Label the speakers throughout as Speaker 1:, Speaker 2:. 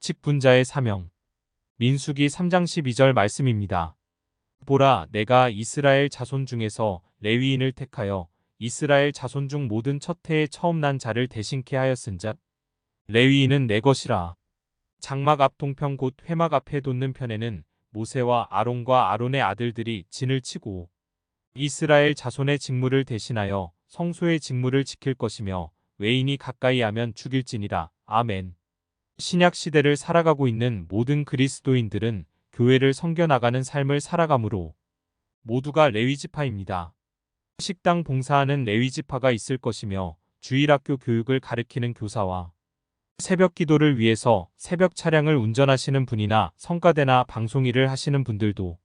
Speaker 1: 직분자의 사명. 민수기 3장 12절 말씀입니다. 보라, 내가 이스라엘 자손 중에서 레위인을 택하여 이스라엘 자손 중 모든 첫 해에 처음 난 자를 대신케 하였은즉 레위인은 내 것이라. 장막 앞 동편 곧 회막 앞에 돋는 편에는 모세와 아론과 아론의 아들들이 진을 치고 이스라엘 자손의 직무를 대신하여 성소의 직무를 지킬 것이며 외인이 가까이 하면 죽일지니라. 아멘. 신약 시대를 살아가고 있는 모든 그리스도인들은 교회를 섬겨나가는 삶을 살아가므로 모두가 레위지파입니다. 식당 봉사하는 레위지파가 있을 것이며 주일학교 교육을 가르치는 교사와 새벽 기도를 위해서 새벽 차량을 운전하시는 분이나 성가대나 방송 일을 하시는 분들도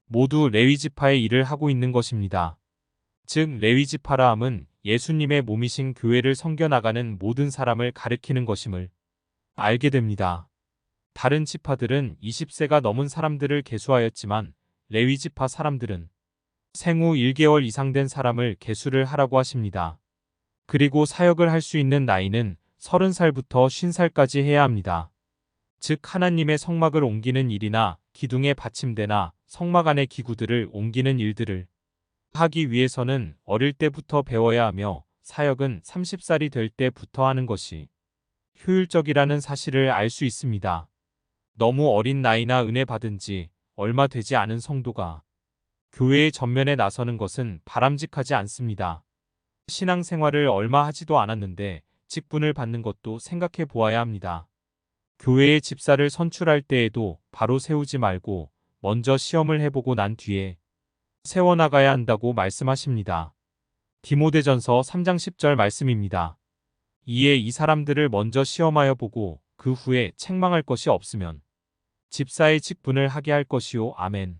Speaker 1: 모두 레위지파의 일을 하고 있는 것입니다. 즉 레위지파라 함은 예수님의 몸이신 교회를 섬겨나가는 모든 사람을 가리키는 것임을 알게 됩니다. 다른 지파들은 20세가 넘은 사람들을 계수하였지만 레위지파 사람들은 생후 1개월 이상 된 사람을 계수를 하라고 하십니다. 그리고 사역을 할 수 있는 나이는 30살부터 50살까지 해야 합니다. 즉 하나님의 성막을 옮기는 일이나 기둥의 받침대나 성막 안의 기구들을 옮기는 일들을 하기 위해서는 어릴 때부터 배워야 하며 사역은 30살이 될 때부터 하는 것이 효율적이라는 사실을 알 수 있습니다. 너무 어린 나이나 은혜 받은 지 얼마 되지 않은 성도가 교회의 전면에 나서는 것은 바람직하지 않습니다. 신앙생활을 얼마 하지도 않았는데 직분을 받는 것도 생각해 보아야 합니다. 교회의 집사를 선출할 때에도 바로 세우지 말고 먼저 시험을 해보고 난 뒤에 세워나가야 한다고 말씀하십니다. 디모데전서 3장 10절 말씀입니다. 이에 이 사람들을 먼저 시험하여 보고 그 후에 책망할 것이 없으면 집사의 직분을 하게 할 것이요. 아멘.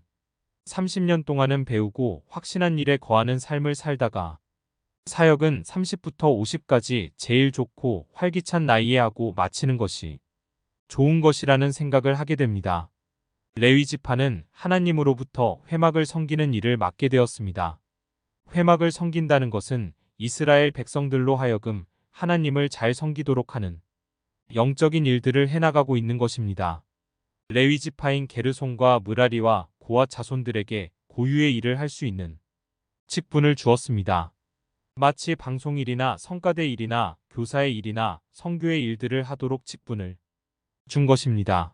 Speaker 1: 30년 동안은 배우고 확신한 일에 거하는 삶을 살다가 사역은 30부터 50까지 제일 좋고 활기찬 나이에 하고 마치는 것이 좋은 것이라는 생각을 하게 됩니다. 레위지파는 하나님으로부터 회막을 섬기는 일을 맡게 되었습니다. 회막을 섬긴다는 것은 이스라엘 백성들로 하여금 하나님을 잘 섬기도록 하는 영적인 일들을 해나가고 있는 것입니다. 레위지파인 게르손과 므라리와 고앗 자손들에게 고유의 일을 할 수 있는 직분을 주었습니다. 마치 방송일이나 성가대 일이나 교사의 일이나 선교의 일들을 하도록 직분을 준 것입니다.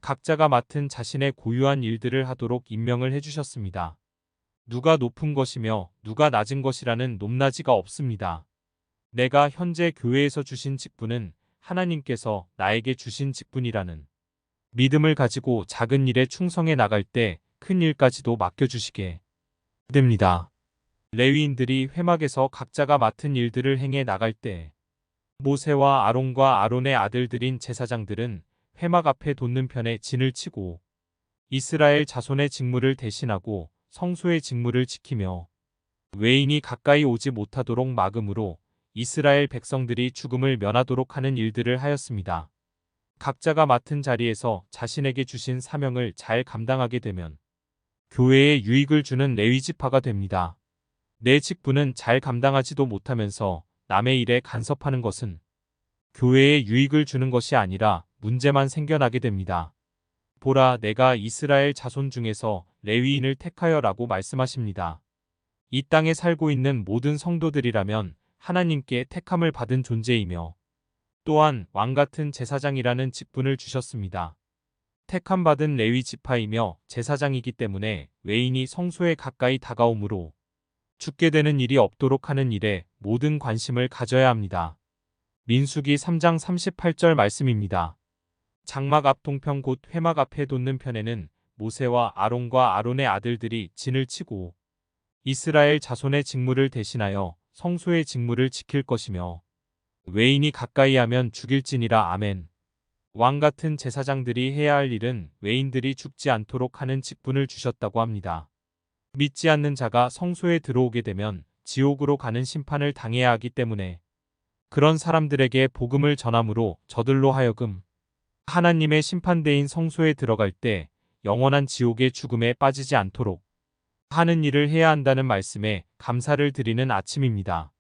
Speaker 1: 각자가 맡은 자신의 고유한 일들을 하도록 임명을 해주셨습니다. 누가 높은 것이며 누가 낮은 것이라는 높낮이가 없습니다. 내가 현재 교회에서 주신 직분은 하나님께서 나에게 주신 직분이라는 믿음을 가지고 작은 일에 충성해 나갈 때 큰 일까지도 맡겨주시게 됩니다. 레위인들이 회막에서 각자가 맡은 일들을 행해 나갈 때 모세와 아론과 아론의 아들들인 제사장들은 회막 앞에 돋는 편에 진을 치고 이스라엘 자손의 직무를 대신하고 성소의 직무를 지키며 외인이 가까이 오지 못하도록 막음으로 이스라엘 백성들이 죽음을 면하도록 하는 일들을 하였습니다. 각자가 맡은 자리에서 자신에게 주신 사명을 잘 감당하게 되면 교회에 유익을 주는 레위지파가 됩니다. 내 직분은 잘 감당하지도 못하면서 남의 일에 간섭하는 것은 교회에 유익을 주는 것이 아니라 문제만 생겨나게 됩니다. 보라, 내가 이스라엘 자손 중에서 레위인을 택하여라고 말씀하십니다. 이 땅에 살고 있는 모든 성도들이라면 하나님께 택함을 받은 존재이며 또한 왕같은 제사장이라는 직분을 주셨습니다. 택함받은 레위 지파이며 제사장이기 때문에 외인이 성소에 가까이 다가오므로 죽게 되는 일이 없도록 하는 일에 모든 관심을 가져야 합니다. 민수기 3장 38절 말씀입니다. 장막 앞 동편 곧 회막 앞에 돋는 편에는 모세와 아론과 아론의 아들들이 진을 치고 이스라엘 자손의 직무를 대신하여 성소의 직무를 지킬 것이며 외인이 가까이 하면 죽일지니라. 아멘. 왕같은 제사장들이 해야 할 일은 외인들이 죽지 않도록 하는 직분을 주셨다고 합니다. 믿지 않는 자가 성소에 들어오게 되면 지옥으로 가는 심판을 당해야 하기 때문에 그런 사람들에게 복음을 전함으로 저들로 하여금 하나님의 심판대인 성소에 들어갈 때 영원한 지옥의 죽음에 빠지지 않도록 하는 일을 해야 한다는 말씀에 감사를 드리는 아침입니다.